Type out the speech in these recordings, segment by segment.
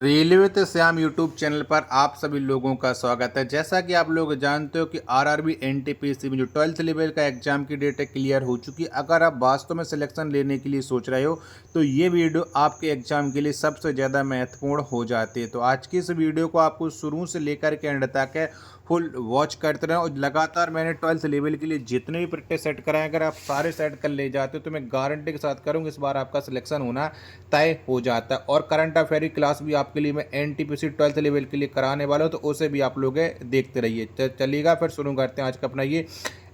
Railway ते Shyam YouTube channel पर आप सभी लोगों का स्वागत है। जैसा कि आप लोग जानते हो कि आरआरबी एनटीपीसी में जो 12th लेवल का एग्जाम की डेट है क्लियर हो चुकी है। अगर आप वास्तव में सिलेक्शन लेने के लिए सोच रहे हो तो ये वीडियो आपके एग्जाम के लिए सबसे ज़्यादा महत्वपूर्ण हो जाती है। तो आज की इस वीडियो को आपको शुरू से लेकर के एंड तक है फुल वॉच करते रहें। और लगातार मैंने 12th लेवल के लिए जितने भी प्रैक्टिस सेट कराए, अगर आप सारे सेट कर ले जाते हो तो मैं गारंटी के साथ करूँगा इस बार आपका सिलेक्शन होना तय हो जाता है। और करंट अफेयर की क्लास भी आपके लिए मैं एनटीपीसी 12th लेवल के लिए कराने वाला हूँ, तो उसे भी आप लोग देखते रहिए। चलिएगा फिर शुरू करते हैं आज का अपना ये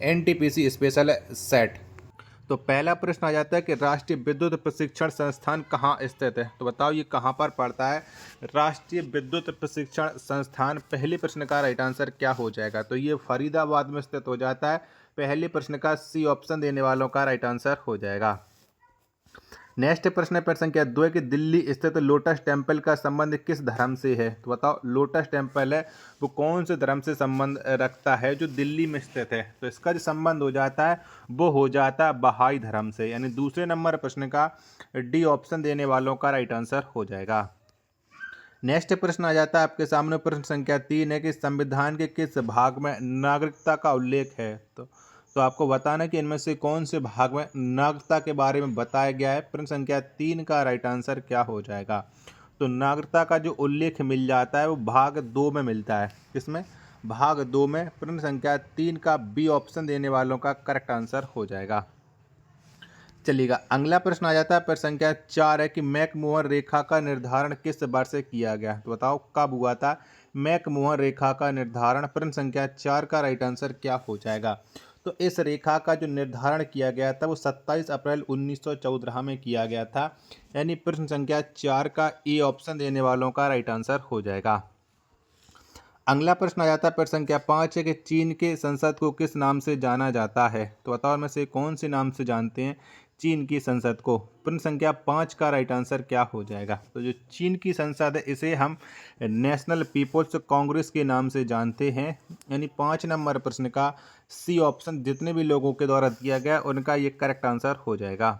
एनटीपीसी स्पेशल सेट। तो पहला प्रश्न आ जाता है कि राष्ट्रीय विद्युत प्रशिक्षण संस्थान कहाँ स्थित है। तो बताओ ये कहाँ पर पड़ता है। राष्ट्रीय विद्युत प्रशिक्षण संस्थान, पहले प्रश्न का राइट आंसर क्या हो जाएगा। तो ये फरीदाबाद में स्थित हो जाता है। पहले प्रश्न का सी ऑप्शन देने वालों का राइट आंसर हो जाएगा। नेक्स्ट प्रश्न है प्रश्न संख्या 2 कि दिल्ली स्थित लोटस टेम्पल का संबंध किस धर्म से है। तो बताओ लोटस टेम्पल है वो कौन से धर्म से संबंध रखता है जो दिल्ली में स्थित है। तो इसका जो संबंध हो जाता है वो हो जाता है बहाई धर्म से, यानी दूसरे नंबर प्रश्न का डी ऑप्शन देने वालों का राइट आंसर हो जाएगा। नेक्स्ट प्रश्न आ जाता है आपके सामने प्रश्न संख्या 3 है कि संविधान के किस भाग में नागरिकता का उल्लेख है। तो आपको बताना कि इनमें से कौन से भाग में नागरिकता के बारे में बताया गया है। प्रश्न संख्या 3 का राइट आंसर क्या हो जाएगा। तो नागरिकता का जो उल्लेख मिल जाता है वो भाग 2 में मिलता है। किसमें? भाग 2 में। प्रश्न संख्या 3 का बी ऑप्शन देने वालों का करेक्ट आंसर हो जाएगा। चलिएगा अगला प्रश्न आ जाता है प्रश्न संख्या 4 है कि मैकमोहन रेखा का निर्धारण किस वर्ष से किया गया। तो बताओ कब हुआ था मैकमोहन रेखा का निर्धारण। प्रश्न संख्या 4 का राइट आंसर क्या हो जाएगा। तो इस रेखा का जो निर्धारण किया गया था वो 27 अप्रैल 1914 में किया गया था, यानी प्रश्न संख्या 4 का ए ऑप्शन देने वालों का राइट आंसर हो जाएगा। अगला प्रश्न आ जाता है प्रश्न संख्या 5 है कि चीन के संसद को किस नाम से जाना जाता है। तो बताओ में से कौन से नाम से जानते हैं चीन की संसद को। प्रश्न संख्या 5 का राइट आंसर क्या हो जाएगा। तो जो चीन की संसद है इसे हम नेशनल पीपल्स कांग्रेस के नाम से जानते हैं, यानी 5 नंबर प्रश्न का सी ऑप्शन जितने भी लोगों के द्वारा दिया गया उनका ये करेक्ट आंसर हो जाएगा।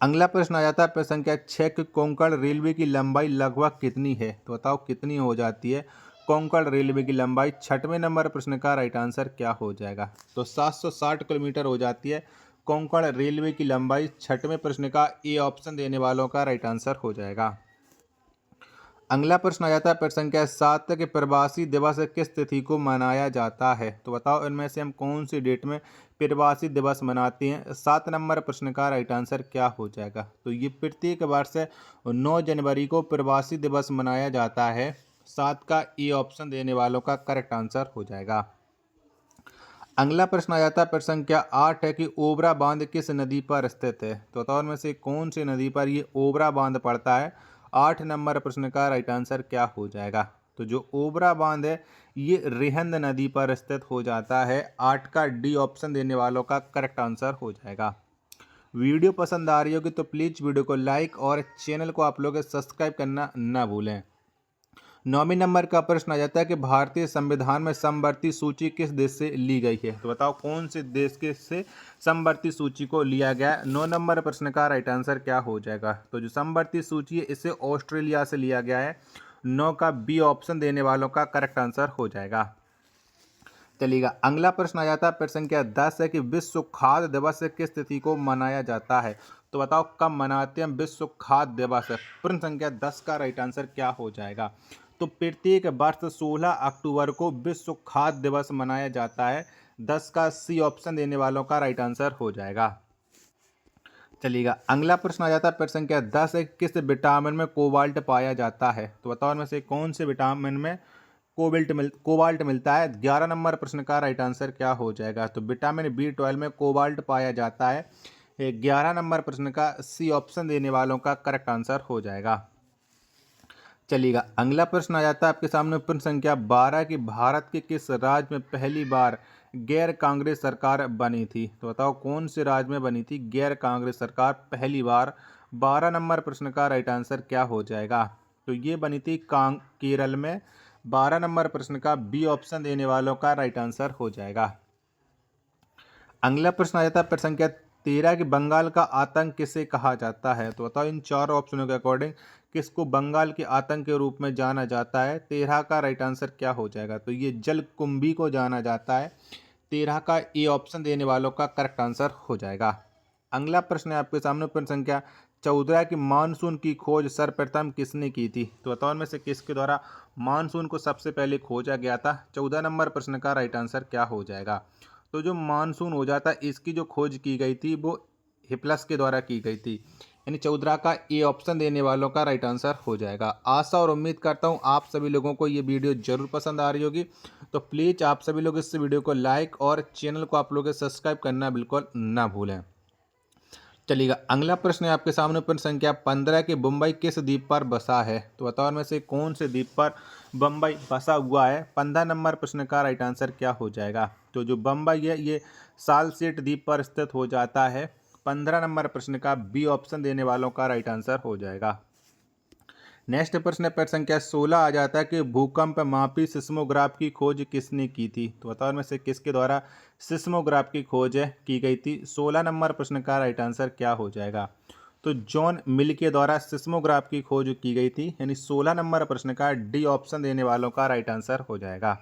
अगला प्रश्न आ जाता है प्रश्न संख्या 6 कि कोंकण रेलवे की लंबाई लगभग कितनी है। तो बताओ कितनी हो जाती है कोंकण रेलवे की लंबाई। 6वें नंबर प्रश्न का राइट आंसर क्या हो जाएगा। तो 760 किलोमीटर हो जाती है कोंकण रेलवे की लंबाई। 6वें प्रश्न का ए ऑप्शन देने वालों का राइट आंसर हो जाएगा। अगला प्रश्न आ जाता है प्रश्न संख्या 7 कि प्रवासी दिवस किस तिथि को मनाया जाता है। तो बताओ इनमें से हम कौन सी डेट में प्रवासी दिवस मनाते हैं। 7 नंबर प्रश्न का राइट आंसर क्या हो जाएगा। तो ये प्रत्येक वर्ष 9 जनवरी को प्रवासी दिवस मनाया जाता है। 7 का ए ऑप्शन देने वालों का करेक्ट आंसर हो जाएगा। अगला प्रश्न आ जाता है प्रश्न संख्या 8 है कि ओबरा बांध किस नदी पर स्थित है। तो बताओ इनमें से कौन सी नदी पर ये ओबरा बांध पड़ता है। 8 नंबर प्रश्न का राइट आंसर क्या हो जाएगा। तो जो ओबरा बांध है ये रिहंद नदी पर स्थित हो जाता है। 8 का डी ऑप्शन देने वालों का करेक्ट आंसर हो जाएगा। वीडियो पसंद आ रही होगी तो प्लीज़ वीडियो को लाइक और चैनल को आप लोग सब्सक्राइब करना ना भूलें। 9वें नंबर का प्रश्न आ जाता है कि भारतीय संविधान में समवर्ती सूची किस देश से ली गई है। तो बताओ कौन से देश के से समवर्ती सूची को लिया गया। 9 नंबर प्रश्न का राइट आंसर क्या हो जाएगा। तो जो समवर्ती सूची है इसे ऑस्ट्रेलिया से लिया गया है। 9 का बी ऑप्शन देने वालों का करेक्ट आंसर हो जाएगा। चलिएगा अगला प्रश्न आ जाता है प्रश्न संख्या 10 है कि विश्व खाद्य दिवस किस तिथि को मनाया जाता है। तो बताओ कब मनाते हैं विश्व खाद्य दिवस। प्रश्न संख्या 10 का राइट आंसर क्या हो जाएगा। तो प्रत्येक वर्ष 16 अक्टूबर को विश्व खाद्य दिवस मनाया जाता है। 10 का सी ऑप्शन देने वालों का राइट आंसर हो जाएगा। चलिएगा अगला प्रश्न आ जाता है प्रश्न संख्या 10 है किस विटामिन में कोबाल्ट पाया जाता है। तो बताओ इनमें से कौन से विटामिन में कोबाल्ट मिलता है। 11 नंबर प्रश्न का राइट आंसर क्या हो जाएगा। तो विटामिन B12 में कोबाल्ट पाया जाता है। 11 नंबर प्रश्न का सी ऑप्शन देने वालों का करेक्ट आंसर हो जाएगा। चलिएगा अगला प्रश्न आ जाता है आपके सामने प्रश्न संख्या 12 कि भारत के किस राज्य में पहली बार गैर कांग्रेस सरकार बनी थी। तो बताओ कौन से राज्य में बनी थी गैर कांग्रेस सरकार पहली बार। 12 नंबर प्रश्न का राइट आंसर क्या हो जाएगा। तो ये बनी थी केरल में। 12 नंबर प्रश्न का बी ऑप्शन देने वालों का राइट आंसर हो जाएगा। अगला प्रश्न आ जाता है प्रश्न संख्या 13 कि बंगाल का आतंक किसे कहा जाता है। तो बताओ इन चार ऑप्शनों के अकॉर्डिंग किसको बंगाल के आतंक के रूप में जाना जाता है? 13 का राइट आंसर क्या हो जाएगा? तो ये जलकुंभी को जाना जाता है। 13 का ए ऑप्शन देने वालों का करेक्ट आंसर हो जाएगा। अगला प्रश्न है आपके सामने, प्रश्न संख्या 14 की मानसून की खोज सर्वप्रथम किसने की थी? तो बताओ इनमें से किसके द्वारा मानसून को सबसे पहले खोजा गया था? 14 नंबर प्रश्न का राइट आंसर क्या हो जाएगा? तो जो मानसून हो जाता इसकी जो खोज की गई थी वो हिप्लस के द्वारा की गई थी, यानी 14 का ए ऑप्शन देने वालों का राइट आंसर हो जाएगा। आशा और उम्मीद करता हूँ आप सभी लोगों को ये वीडियो जरूर पसंद आ रही होगी, तो प्लीज़ आप सभी लोग इस वीडियो को लाइक और चैनल को आप लोग सब्सक्राइब करना बिल्कुल ना भूलें। चलिएगा, अगला प्रश्न है आपके सामने, प्रश्न संख्या 15 कि मुंबई किस द्वीप पर बसा है? तो बताओ इनमें से कौन से द्वीप पर बम्बई बसा हुआ है? 15 नंबर प्रश्न का राइट आंसर क्या हो जाएगा? तो जो बम्बई है ये सालसेट द्वीप पर स्थित हो जाता है। 15 नंबर प्रश्न का बी ऑप्शन देने वालों का राइट आंसर हो जाएगा। नेक्स्ट प्रश्न पर संख्या 16 आ जाता है कि भूकंप मापी सिस्मोग्राफ की खोज किसने की थी? तो बताओ इनमें से किसके द्वारा सिस्मोग्राफ की खोज की गई थी? 16 नंबर प्रश्न का राइट आंसर क्या हो जाएगा? तो जॉन मिल के द्वारा सिस्मोग्राफ की खोज की गई थी, यानी 16 नंबर प्रश्न का डी ऑप्शन देने वालों का राइट आंसर हो जाएगा।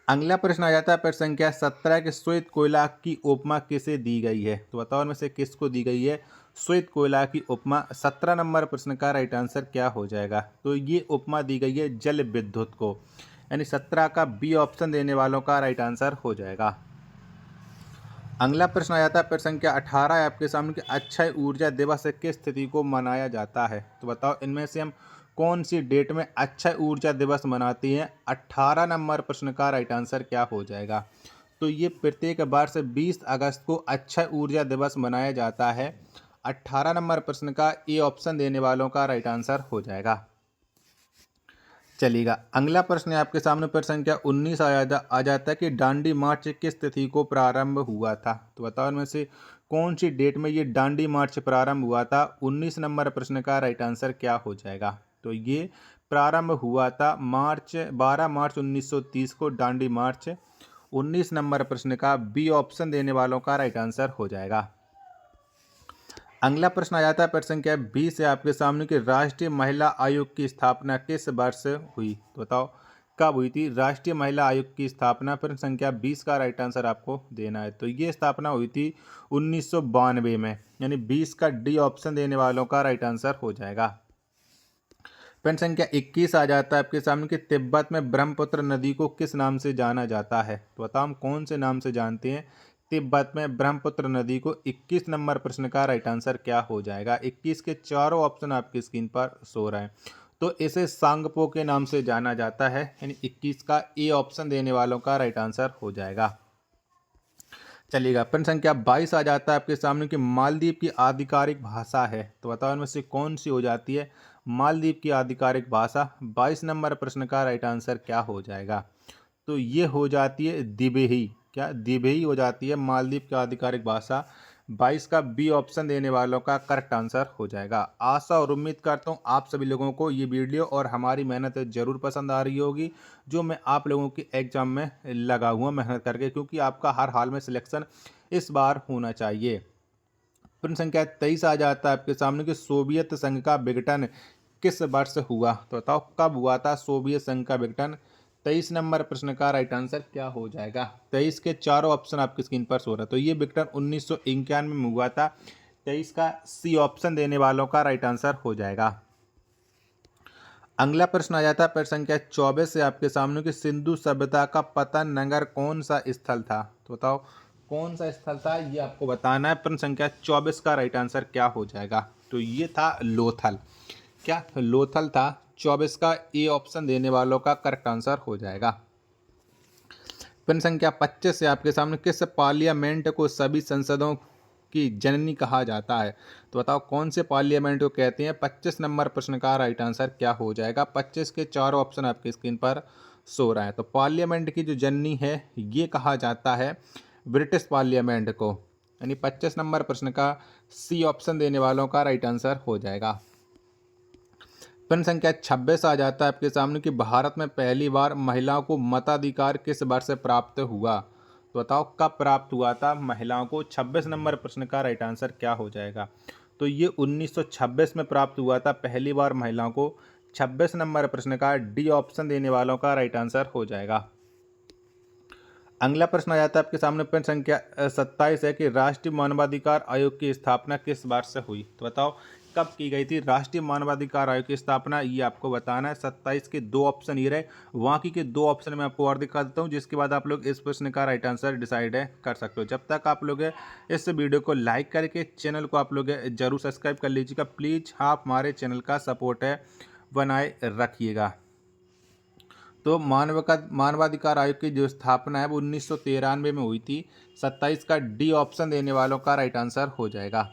अगला प्रश्न आ जाता है प्रश्न संख्या 17 के श्वेत कोयला की उपमा किसे दी गई है? तो बताओ इनमें से किसको दी गई है श्वेत कोयला की उपमा? 17 नंबर प्रश्न का राइट आंसर क्या हो जाएगा? तो ये उपमा दी गई है जल विद्युत को, यानी 17 का बी ऑप्शन देने वालों का राइट आंसर हो जाएगा। अगला प्रश्न आ जाता है प्रश्न संख्या 18 है आपके सामने कि अक्षय ऊर्जा दिवस किस तिथि को मनाया जाता है? तो बताओ इनमें से हम कौन सी डेट में अक्षय ऊर्जा दिवस मनाती हैं? 18 नंबर प्रश्न का राइट आंसर क्या हो जाएगा? तो ये प्रत्येक वर्ष 20 अगस्त को अक्षय ऊर्जा दिवस मनाया जाता है। 18 नंबर प्रश्न का ए ऑप्शन देने वालों का राइट आंसर हो जाएगा। चलिएगा, अगला प्रश्न है आपके सामने, प्रश्न संख्या 19 आ जाता है कि दांडी मार्च किस तिथि को प्रारंभ हुआ था? तो बताओ इनमें से कौन सी डेट में ये दांडी मार्च प्रारंभ हुआ था? 19 नंबर प्रश्न का राइट आंसर क्या हो जाएगा? तो ये प्रारंभ हुआ था 12 मार्च 1930 को दांडी मार्च। 19 नंबर प्रश्न का बी ऑप्शन देने वालों का राइट आंसर हो जाएगा। अगला प्रश्न आ जाता है प्रश्न संख्या 20 है आपके सामने कि राष्ट्रीय महिला आयोग की स्थापना किस वर्ष हुई? तो बताओ कब हुई थी राष्ट्रीय महिला आयोग की स्थापना? प्रश्न संख्या 20 का राइट आंसर आपको देना है। तो ये स्थापना हुई थी 1992 में, यानी 20 का डी ऑप्शन देने वालों का राइट आंसर हो जाएगा। प्रश्न संख्या 21 आ जाता है आपके सामने कि तिब्बत में ब्रह्मपुत्र नदी को किस नाम से जाना जाता है? तो बताओ हम कौन से नाम से जानते हैं तिब्बत में ब्रह्मपुत्र नदी को? 21 नंबर प्रश्न का राइट आंसर क्या हो जाएगा? 21 के चारों ऑप्शन आपकी स्क्रीन पर शो रहे हैं। तो इसे सांगपो के नाम से जाना जाता है, यानी 21 का ए ऑप्शन देने वालों का राइट आंसर हो जाएगा। चलिएगा, प्रश्न संख्या 22 आ जाता है आपके सामने कि मालदीव की आधिकारिक भाषा है। तो बताओ इनमें से कौन सी हो जाती है मालदीव की आधिकारिक भाषा? 22 नंबर प्रश्न का राइट आंसर क्या हो जाएगा? तो ये हो जाती है दिवेही। क्या दिवेही हो जाती है मालदीव की आधिकारिक भाषा? 22 का बी ऑप्शन देने वालों का करेक्ट आंसर हो जाएगा। आशा और उम्मीद करता हूँ आप सभी लोगों को ये वीडियो और हमारी मेहनत जरूर पसंद आ रही होगी, जो मैं आप लोगों की एग्जाम में लगा हुआ मेहनत करके, क्योंकि आपका हर हाल में सिलेक्शन इस बार होना चाहिए। प्रश्न संख्या 23 आ जाता है आपके सामने कि सोवियत संघ का विघटन किस वर्ष हुआ? तो बताओ कब हुआ था सोवियत संघ का विघटन? 23 नंबर प्रश्न का राइट आंसर क्या हो जाएगा? 23 के चारों ऑप्शन आपकी स्क्रीन पर सो रहा है। तो ये विघटन 1991 में हुआ था। 23 का सी ऑप्शन देने वालों का राइट आंसर हो जाएगा। अगला प्रश्न आ जाता है प्रश्न संख्या 24 से आपके सामने कि सिंधु सभ्यता का पतन नगर कौन सा स्थल था? तो बताओ कौन सा स्थल था, ये आपको बताना है। प्रश्न संख्या 24 का राइट आंसर क्या हो जाएगा? तो ये था लोथल। क्या लोथल था? 24 का ए ऑप्शन देने वालों का करेक्ट आंसर हो जाएगा। प्रश्न संख्या 25 से आपके सामने किस पार्लियामेंट को सभी संसदों की जननी कहा जाता है? तो बताओ कौन से पार्लियामेंट को कहते हैं? 25 नंबर प्रश्न का राइट आंसर क्या हो जाएगा? 25 के चारों ऑप्शन आपकी स्क्रीन पर सो रहा है। तो पार्लियामेंट की जो जननी है ये कहा जाता है ब्रिटिश पार्लियामेंट को, यानी 25 नंबर प्रश्न का सी ऑप्शन देने वालों का राइट आंसर हो जाएगा। प्रश्न संख्या 26 आ जाता है आपके सामने कि भारत में पहली बार महिलाओं को मताधिकार किस वर्ष प्राप्त हुआ? तो बताओ कब प्राप्त हुआ था महिलाओं को? 26 नंबर प्रश्न का राइट आंसर क्या हो जाएगा? तो ये 1926 में प्राप्त हुआ था पहली बार महिलाओं को। 26 नंबर प्रश्न का डी ऑप्शन देने वालों का राइट आंसर हो जाएगा। अगला प्रश्न आ जाता है आपके सामने, प्रश्न संख्या 27 है कि राष्ट्रीय मानवाधिकार आयोग की स्थापना किस बार से हुई। तो बताओ कब की गई थी राष्ट्रीय मानवाधिकार आयोग की स्थापना, ये आपको बताना है। 27 के दो ऑप्शन ये रहे, बाकी के दो ऑप्शन मैं आपको और दिखा देता हूँ, जिसके बाद आप लोग इस प्रश्न का राइट आंसर डिसाइड कर सकते हो। जब तक आप लोग इस वीडियो को लाइक करके चैनल को आप लोग जरूर सब्सक्राइब कर लीजिएगा प्लीज़, आप हमारे चैनल का सपोर्ट बनाए रखिएगा। तो मानवाधिकार आयोग की जो स्थापना है वो 1993 में हुई थी। 27 का डी ऑप्शन देने वालों का राइट आंसर हो जाएगा।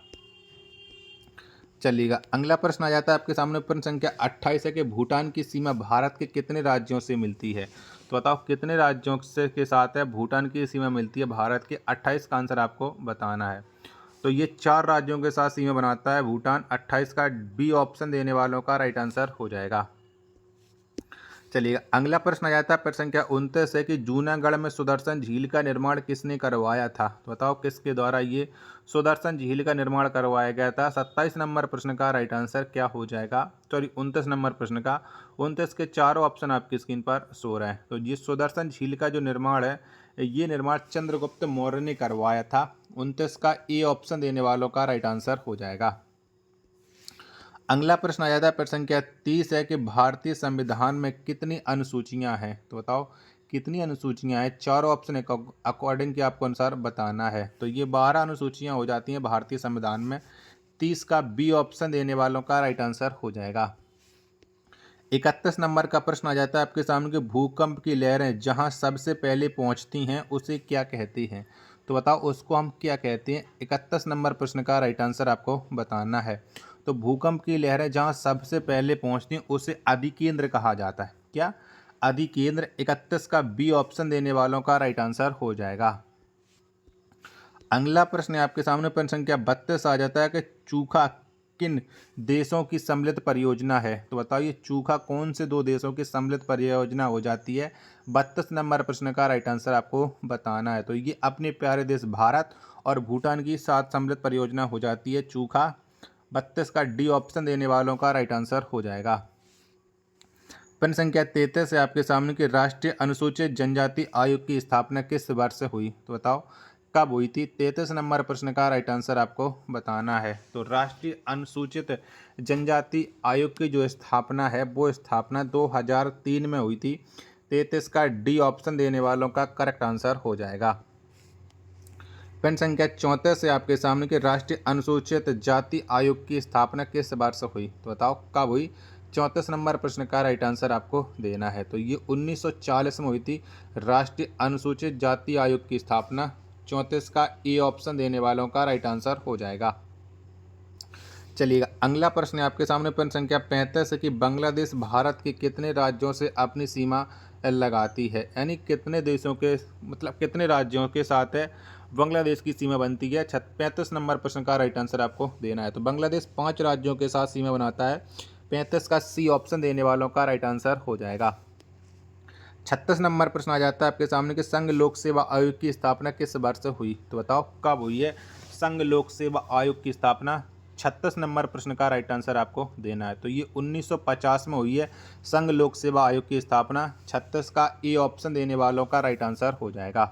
चलिएगा अगला प्रश्न आ जाता है आपके सामने, प्रश्न संख्या 28 है कि भूटान की सीमा भारत के कितने राज्यों से मिलती है। तो बताओ कितने राज्यों से के साथ है भूटान की सीमा मिलती है भारत के। 28 का आंसर आपको बताना है। तो ये 4 राज्यों के साथ सीमा बनाता है भूटान। 28 का बी ऑप्शन देने वालों का राइट आंसर हो जाएगा। चलिए अगला प्रश्न आ जाता है प्रश्न संख्या 29 है कि जूनागढ़ में सुदर्शन झील का निर्माण किसने करवाया था। तो बताओ किसके द्वारा ये सुदर्शन झील का निर्माण करवाया गया था। 27 नंबर प्रश्न का राइट आंसर क्या हो जाएगा, सॉरी 29 नंबर प्रश्न का। 29 के चारों ऑप्शन आपकी स्क्रीन पर शो रहे हैं। तो ये सुदर्शन झील का जो निर्माण है ये निर्माण चंद्रगुप्त मौर्य ने करवाया था। 29 का ए ऑप्शन देने वालों का राइट आंसर हो जाएगा। अगला प्रश्न आ जाता है प्रश्न संख्या 30 है कि भारतीय संविधान में कितनी अनुसूचियां हैं। तो बताओ कितनी अनुसूचियां हैं। चारों ऑप्शन अकॉर्डिंग के आपको अनुसार बताना है। तो ये 12 अनुसूचियां हो जाती हैं भारतीय संविधान में। 30 का बी ऑप्शन देने वालों का राइट आंसर हो जाएगा। 31 नंबर का प्रश्न आ जाता है आपके सामने कि भूकंप की लहरें जहां सबसे पहले पहुंचती हैं उसे क्या कहती हैं। तो बताओ उसको हम क्या कहते हैं। 31 नंबर प्रश्न का राइट आंसर आपको बताना है। तो भूकंप की लहरें जहां सबसे पहले पहुंचती हैं उसे अधिकेंद्र कहा जाता है। क्या अधिकेंद्र। 31 का बी ऑप्शन देने वालों का राइट आंसर हो जाएगा। अगला प्रश्न है आपके सामने, प्रश्न संख्या 32 आ जाता है कि चूखा किन देशों की सम्मिलित परियोजना है। तो बताइए चूखा कौन से दो देशों की सम्मिलित परियोजना हो जाती है। 32 नंबर प्रश्न का राइट आंसर आपको बताना है। तो ये अपने प्यारे देश भारत और भूटान की साथ सम्मिलित परियोजना हो जाती है चूखा। 32 का डी ऑप्शन देने वालों का राइट आंसर हो जाएगा। प्रश्न संख्या 33 है आपके सामने कि राष्ट्रीय अनुसूचित जनजाति आयोग की स्थापना किस वर्ष से हुई। तो बताओ कब हुई थी। 33 नंबर प्रश्न का राइट आंसर आपको बताना है। तो राष्ट्रीय अनुसूचित जनजाति आयोग की जो स्थापना है वो स्थापना 2003 में हुई थी। 33 का डी ऑप्शन देने वालों का करेक्ट आंसर हो जाएगा। प्रश्न संख्या 34 है आपके सामने कि राष्ट्रीय अनुसूचित जाति आयोग की स्थापना किस वर्ष हुई। तो बताओ कब हुई। 34 नंबर प्रश्न का राइट आंसर आपको देना है। तो ये 1940 में हुई थी राष्ट्रीय अनुसूचित जाति आयोग की स्थापना। 34 का ए ऑप्शन देने वालों का राइट आंसर हो जाएगा। चलिएगा अगला प्रश्न है आपके सामने, प्रश्न संख्या 35 है कि बांग्लादेश भारत के कितने राज्यों से अपनी सीमा लगाती है। यानी कितने देशों के मतलब कितने राज्यों के साथ है बांग्लादेश की सीमा बनती है। 35 नंबर प्रश्न का राइट आंसर आपको देना है। तो बांग्लादेश 5 राज्यों के साथ सीमा बनाता है। 35 का सी ऑप्शन देने वालों का राइट आंसर हो जाएगा। 36 नंबर प्रश्न आ जाता है आपके सामने कि संघ लोक सेवा आयोग की स्थापना किस वर्ष से हुई। तो बताओ कब हुई है संघ लोक सेवा आयोग की स्थापना। 36 नंबर प्रश्न का राइट आंसर आपको देना है। तो ये 1950 में हुई है संघ लोक सेवा आयोग की स्थापना। 36 का ए ऑप्शन देने वालों का राइट आंसर हो जाएगा।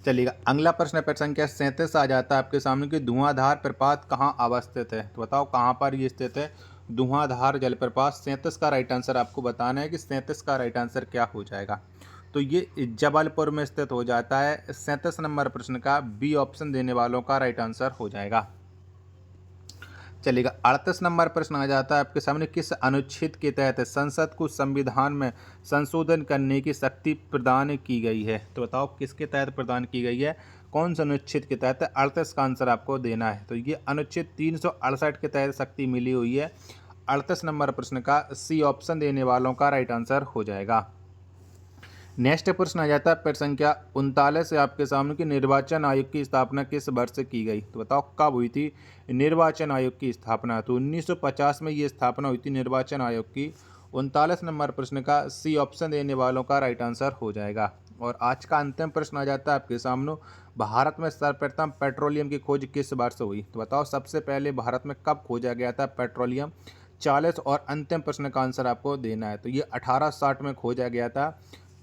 चलिएगा अगला प्रश्न प्रश्न संख्या 37 आ जाता है आपके सामने कि धुआंधार प्रपात कहाँ अवस्थित है। तो बताओ कहाँ पर ये स्थित है धुआंधार जलप्रपात। 37 का राइट आंसर आपको बताना है कि 37 का राइट आंसर क्या हो जाएगा। तो ये जबलपुर में स्थित हो जाता है। 37 नंबर प्रश्न का बी ऑप्शन देने वालों का राइट आंसर हो जाएगा। चलिएगा 38 नंबर प्रश्न आ जाता है आपके सामने, किस अनुच्छेद के तहत संसद को संविधान में संशोधन करने की शक्ति प्रदान की गई है। तो बताओ किसके तहत प्रदान की गई है, कौन से अनुच्छेद के तहत। 38 का आंसर आपको देना है। तो ये अनुच्छेद 368 के तहत शक्ति मिली हुई है। 38 नंबर प्रश्न का सी ऑप्शन देने वालों का राइट आंसर हो जाएगा। नेक्स्ट प्रश्न आ जाता है प्रश्न संख्या 39 से आपके सामने कि निर्वाचन आयोग की स्थापना किस वर्ष से की गई। तो बताओ कब हुई थी निर्वाचन आयोग की स्थापना। तो 1950 में ये स्थापना हुई थी निर्वाचन आयोग की। 39 नंबर प्रश्न का सी ऑप्शन देने वालों का राइट आंसर हो जाएगा। और आज का अंतिम प्रश्न आ जाता है आपके सामने, भारत में सर्वप्रथम पेट्रोलियम की खोज किस वर्ष हुई? तो बताओ सबसे पहले भारत में कब खोजा गया था पेट्रोलियम? 40 और अंतिम प्रश्न का आंसर आपको देना है। तो ये 1860 में खोजा गया था।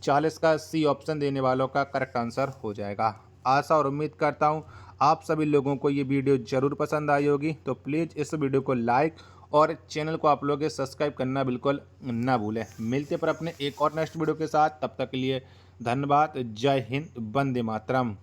40 का सी ऑप्शन देने वालों का करेक्ट आंसर हो जाएगा। आशा और उम्मीद करता हूँ आप सभी लोगों को ये वीडियो ज़रूर पसंद आई होगी। तो प्लीज़ इस वीडियो को लाइक और चैनल को आप लोग सब्सक्राइब करना बिल्कुल ना भूलें। मिलते पर अपने एक और नेक्स्ट वीडियो के साथ, तब तक के लिए धन्यवाद। जय हिंद, वंदे मातरम।